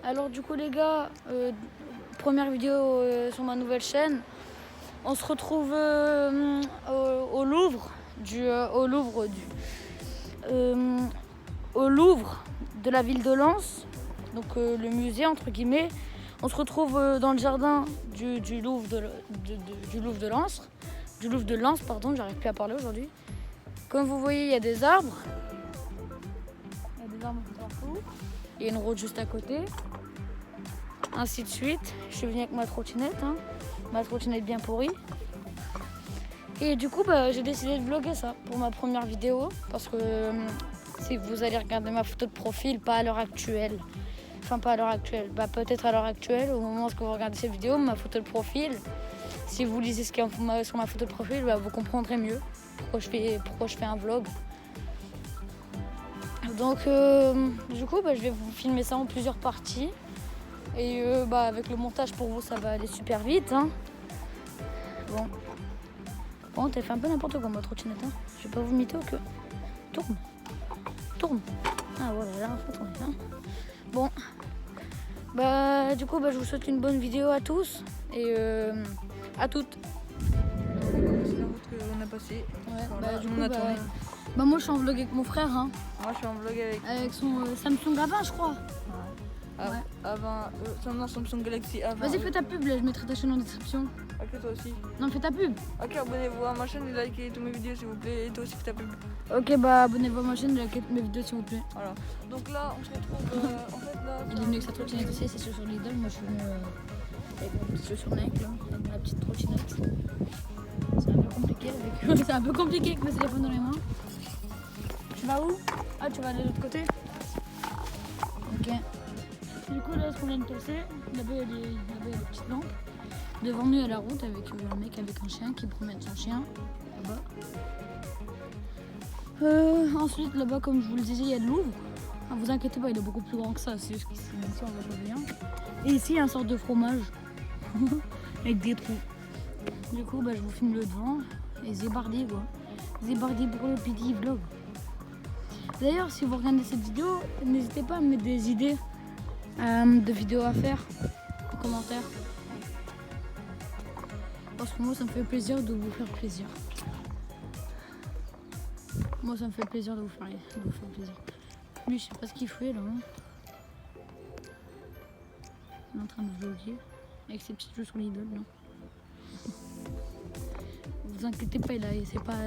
Alors du coup les gars, première vidéo sur ma nouvelle chaîne. On se retrouve au Louvre de la ville de Lens, donc le musée entre guillemets. On se retrouve dans le jardin du Louvre de Lens. Du Louvre de Lens, pardon, j'arrive plus à parler aujourd'hui. Comme vous voyez, il y a des arbres. Il y a des arbres partout. Il y a une route juste à côté. Ainsi de suite. Je suis venue avec ma trottinette, ma trottinette bien pourrie. Et du coup, j'ai décidé de vlogger ça pour ma première vidéo. Parce que si vous allez regarder ma photo de profil, pas à l'heure actuelle. Enfin, pas à l'heure actuelle. Peut-être à l'heure actuelle, au moment où vous regardez cette vidéo, ma photo de profil. Si vous lisez ce qu'il y a sur ma photo de profil, vous comprendrez mieux pourquoi je fais un vlog. Donc, du coup, je vais vous filmer ça en plusieurs parties. Et avec le montage pour vous, ça va aller super vite. Bon, t'as fait un peu n'importe quoi, ma trottinette. Je vais pas vous mytho que. Tourne. Ah voilà, là, faut tourner. Bon. Du coup, je vous souhaite une bonne vidéo à tous. Et à toutes. C'est la route qu'on a passée. Ouais, voilà, du on coup, a tourné. moi, je suis en vlog avec mon frère. Moi, je suis en vlog Avec son Samsung A20, je crois. Non, Samsung Galaxy A20. Vas-y, fais ta pub, là, je mettrai ta chaîne en description. Ok, toi aussi. Non, fais ta pub. Ok, abonnez-vous à ma chaîne et likez toutes mes vidéos s'il vous plaît. Et toi aussi, fais ta pub. Ok, abonnez-vous à ma chaîne et likez mes vidéos s'il vous plaît. Voilà. Donc là, on se retrouve. En fait, là. Il est venu avec sa trottinette aussi, c'est sur Lidl. Moi, je suis venu avec mon petit chaussure Nike, là, avec ma petite trottinette. C'est un peu compliqué avec. C'est un peu compliqué avec mes téléphones dans les mains. Tu vas où? Ah, tu vas aller de l'autre côté? Ok. Du coup, là, ce qu'on vient de passer, là-bas, il y a des petites lampes. Devant nous, il y a la route avec un mec avec un chien qui promène son chien. Là-bas. Ensuite, là-bas, comme je vous le disais, il y a le Louvre. Ne vous inquiétez pas, il est beaucoup plus grand que ça. C'est juste qu'ici, on voit pas bien. Et ici, il y a une sorte de fromage avec des trous. Du coup, je vous filme le devant. Et zébardi, quoi. Zébardi pour le petit vlog. D'ailleurs, si vous regardez cette vidéo, n'hésitez pas à me mettre des idées de vidéos à faire en commentaire. Parce que moi, ça me fait plaisir de vous faire plaisir. Moi, ça me fait plaisir de vous faire plaisir. Lui, je sais pas ce qu'il fait là. Il est en train de vlogger avec ses petits jeux sur l'idole. Vous inquiétez pas,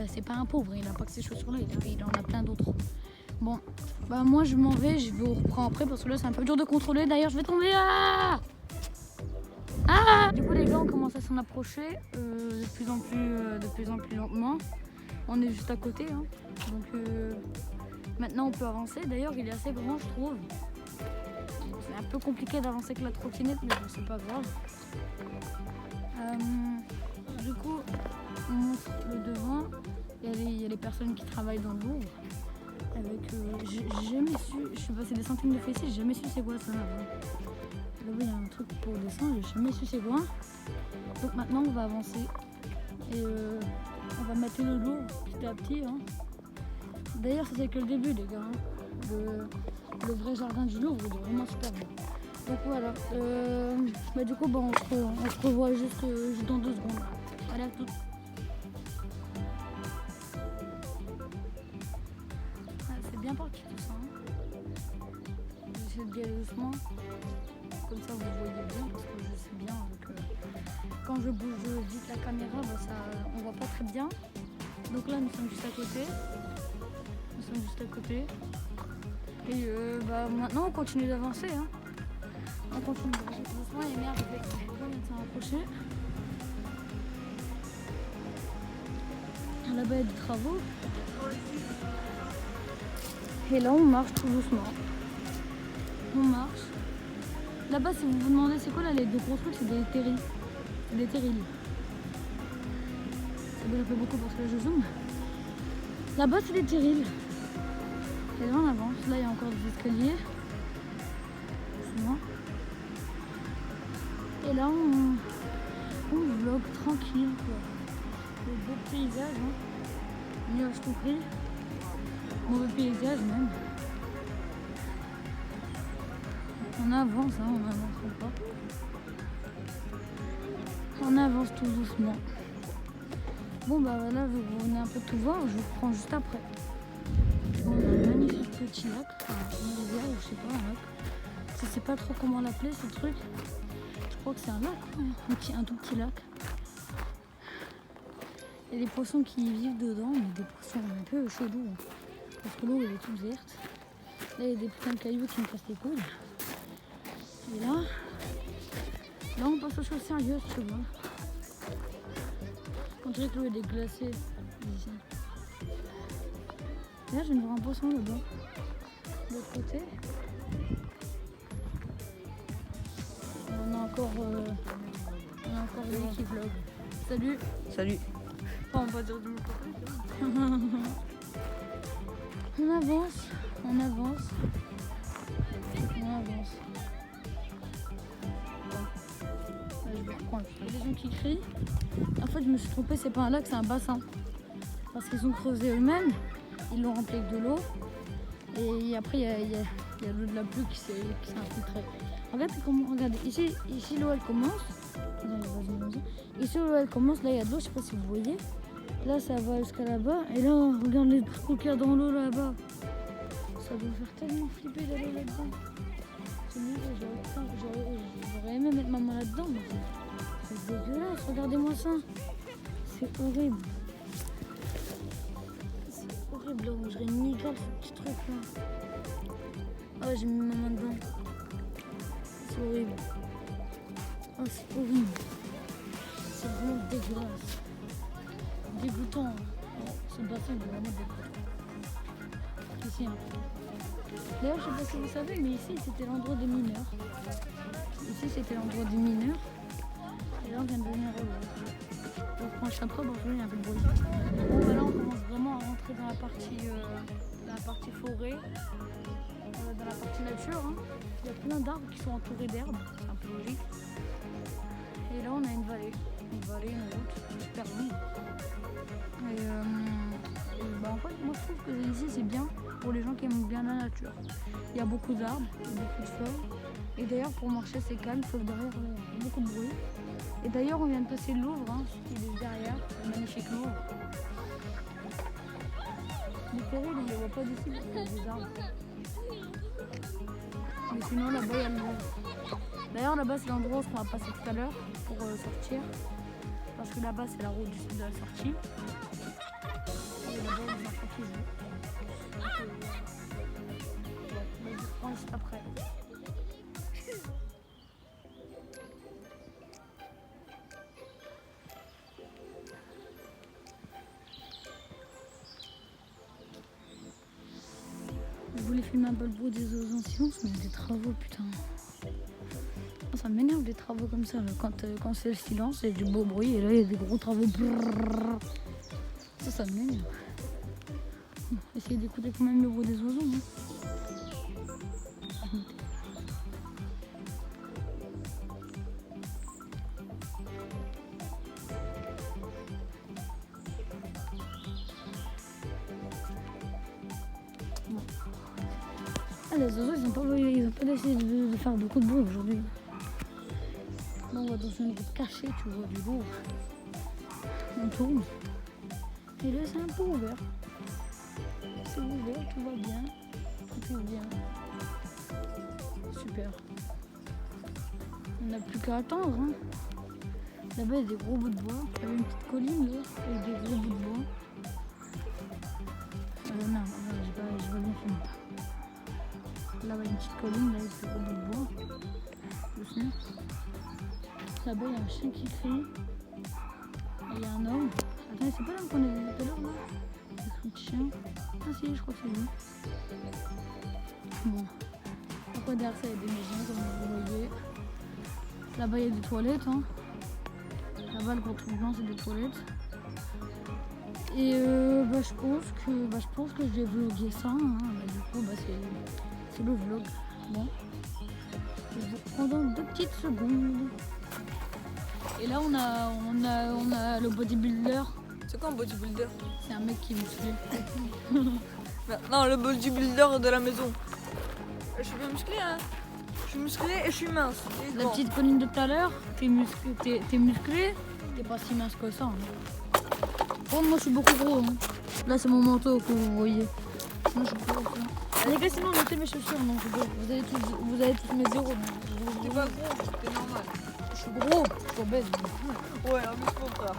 c'est pas un pauvre, il a pas que ces chaussures-là, il en a plein d'autres. Bon, moi je m'en vais, je vous reprends après parce que là c'est un peu dur de contrôler. D'ailleurs, je vais tomber. Du coup, les gars, on commence à s'en approcher de plus en plus lentement. On est juste à côté, donc maintenant on peut avancer. D'ailleurs, il est assez grand, je trouve. C'est un peu compliqué d'avancer avec la trottinette, mais bon, c'est pas grave. Du coup, on montre le devant. Il y a les personnes qui travaillent dans le Louvre. J'ai jamais su, je suis passée des centaines de fessiers, j'ai jamais su c'est quoi ça là-bas. Là-bas, il y a un truc pour descendre, j'ai jamais su c'est quoi. Donc maintenant, on va avancer. Et on va mettre le Louvre petit à petit. D'ailleurs, c'est que le début, les gars. Le vrai jardin du Louvre, il est vraiment super beau. Donc voilà. Du coup, on se revoit juste dans 2 secondes. Allez, à toutes. C'est bien parti tout ça. J'essaie de bien doucement. Comme ça, vous voyez bien, parce que je sais bien que quand je bouge vite la caméra, on voit pas très bien. Donc là, nous sommes juste à côté. Et maintenant, on continue d'avancer. On continue d'avancer doucement. Et merde, je vais s'en rapprocher. Là-bas, il y a des travaux. Et là, on marche tout doucement. On marche. Là-bas, si vous vous demandez c'est quoi là, les 2 gros trucs, c'est des terrils. C'est des terrils. Ça me fait beaucoup parce que là, je zoome. Là-bas, c'est des terrils. Et là, on avance. Là, il y a encore des escaliers. Doucement. Et là, on vlog tranquille, quoi. Le beau paysage, nuage compris. Mauvais paysage, même. On avance, hein, on avance pas. On avance tout doucement. Bon bah voilà, vous venez un peu tout voir, je vous reprends juste après. Bon, on a un magnifique petit lac, une rivière ou je sais pas, un lac. Je sais pas trop comment l'appeler ce truc. Je crois que c'est un lac, ouais. Un tout petit lac. Il y a des poissons qui vivent dedans, mais des poissons un peu chelous. Parce que l'eau elle est toute verte. Là il y a des putains de cailloux qui me cassent les couilles. Et là on passe aux choses sérieuses, tu vois. On dirait que l'eau elle est glacée ici. Et là je viens de voir un poisson là-bas. De l'autre côté. On a encore lui qui vlog. Salut. Salut. On va dire du mot On avance, on avance. On avance. Là, je vais reprendre. Il y a des gens qui crient. En fait, je me suis trompée, c'est pas un lac, c'est un bassin. Parce qu'ils ont creusé eux-mêmes, ils l'ont rempli avec de l'eau. Et après, il y a l'eau de la pluie qui s'est infiltrée. Regardez, ici l'eau elle commence. Ici l'eau elle commence, là il y a de l'eau, je sais pas si vous voyez. Là ça va jusqu'à là-bas. Et là, regarde les trous qu'il y a dans l'eau là-bas. Ça doit faire tellement flipper d'aller là-dedans. J'aurais aimé mettre ma main là-dedans, mais c'est dégueulasse, regardez-moi ça. C'est horrible. C'est horrible, là, on dirait une migale ce petit truc là. Ah ouais, j'ai mis ma main dedans. C'est horrible. Oh, c'est horrible. C'est vraiment dégueulasse. Dégoûtant. Oh, ce bassin est vraiment dégoûtant. Ici, hein. D'ailleurs, je sais pas si vous savez, mais ici, c'était l'endroit des mineurs. Ici, c'était l'endroit des mineurs. Et là, on vient de venir on prend un chapeau, bon, il y a un peu de bruit. Bon, bah là, on commence vraiment à rentrer dans la partie forêt, dans la partie nature. Hein. Il y a plein d'arbres qui sont entourés d'herbes, c'est un peu logique. Et là, on a une vallée, une route super longue. Et bah, en fait, moi, je trouve que ici, c'est bien pour les gens qui aiment bien la nature. Il y a beaucoup d'arbres, il y a beaucoup de feuilles. Et d'ailleurs, pour marcher, c'est calme, sauf derrière, il y a beaucoup de bruit. Et d'ailleurs, on vient de passer le Louvre, hein, il est derrière, le magnifique Louvre. Les périls, on ne les voit pas d'ici parce qu'il y a des arbres. Mais sinon, là-bas, il y a le Louvre. D'ailleurs, là-bas, c'est l'endroit où on va passer tout à l'heure pour sortir. Parce que là-bas, c'est la route de la sortie. Et là-bas, on va sortir toujours. Je vous reprends juste après. Je voulais filmer un peu le bruit des oiseaux en silence, mais il y a des travaux, putain. Oh, ça m'énerve des travaux comme ça, là. Quand c'est le silence, il y a du beau bruit, et là il y a des gros travaux. Ça m'énerve. Essayez d'écouter quand même le bruit des oiseaux. Hein. Ah, les oiseaux, ils ont pas décidé de faire beaucoup de bruit aujourd'hui. Là, on va dans une route cachée, tu vois, du Louvre. On tourne. Et là, c'est un peu ouvert. C'est ouvert, tout va bien. Tout est bien. Super. On n'a plus qu'à attendre. Hein. Là-bas, il y a des gros bouts de bois. Il y avait une petite colline là, avec des gros bouts de bois. Non, je vais bien filmer. Là, il y a une petite colline, là, avec des gros bouts de bois. Doucement. Là-bas, il y a un chien qui crie. Et il y a un homme. Attendez, c'est pas l'homme qu'on a vu tout à l'heure, là? Il y a un petit chien. Ah si, je crois que c'est lui. Bon. Après, derrière ça, il y a des maisons, comme vous voyez. Là-bas, il y a des toilettes. Hein. Là-bas, le gros truc blanc, c'est des toilettes. Et je pense que je vais vlogger ça. Hein. Bah, du coup, c'est le vlog. Bon. Je vous reprends dans 2 petites secondes. Et là, on a le bodybuilder. C'est quoi un bodybuilder? C'est un mec qui est musclé. Non, le bodybuilder de la maison. Je suis bien musclé, hein. Je suis musclé et je suis mince. Et La grand. petite Pauline de tout à l'heure, t'es musclé, t'es pas si mince que ça. Hein. Oh, moi je suis beaucoup gros. Hein. Là c'est mon manteau que vous voyez. Moi je suis gros. Hein. Les gars, sinon notez mes chaussures. Non, vous avez tous mes zéros. T'es pas gros, t'es normal. Je suis gros, je suis obèse. Ouais, amuse-toi frère.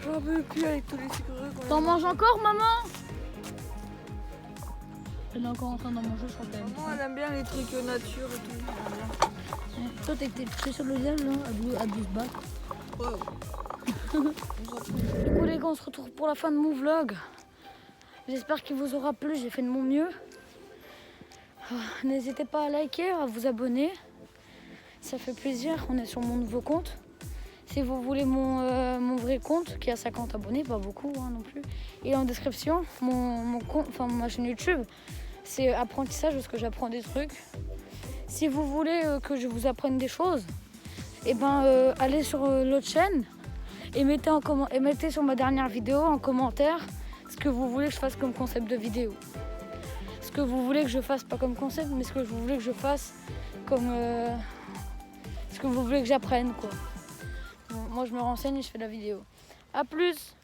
J'en veux plus avec tous les cigarettes. T'en manges encore, maman? Elle est encore en train d'en manger, je crois qu'elle. Maman, elle aime bien les trucs nature et tout. Elle aime bien. Toi, t'es touché sur le visage, là, à 12 balles. Ouais. Du coup, les gars, on se retrouve pour la fin de mon vlog. J'espère qu'il vous aura plu, j'ai fait de mon mieux. N'hésitez pas à liker, à vous abonner. Ça fait plaisir, on est sur mon nouveau compte. Si vous voulez mon vrai compte, qui a 50 abonnés, pas beaucoup hein, non plus. Et en description, mon compte, enfin ma chaîne YouTube, c'est apprentissage parce que j'apprends des trucs. Si vous voulez que je vous apprenne des choses, eh ben, allez sur l'autre chaîne et mettez sur ma dernière vidéo en commentaire ce que vous voulez que je fasse comme concept de vidéo. Ce que vous voulez que je fasse, pas comme concept, mais ce que vous voulez que je fasse comme... ce que vous voulez que j'apprenne, quoi. Moi, je me renseigne et je fais la vidéo. A plus!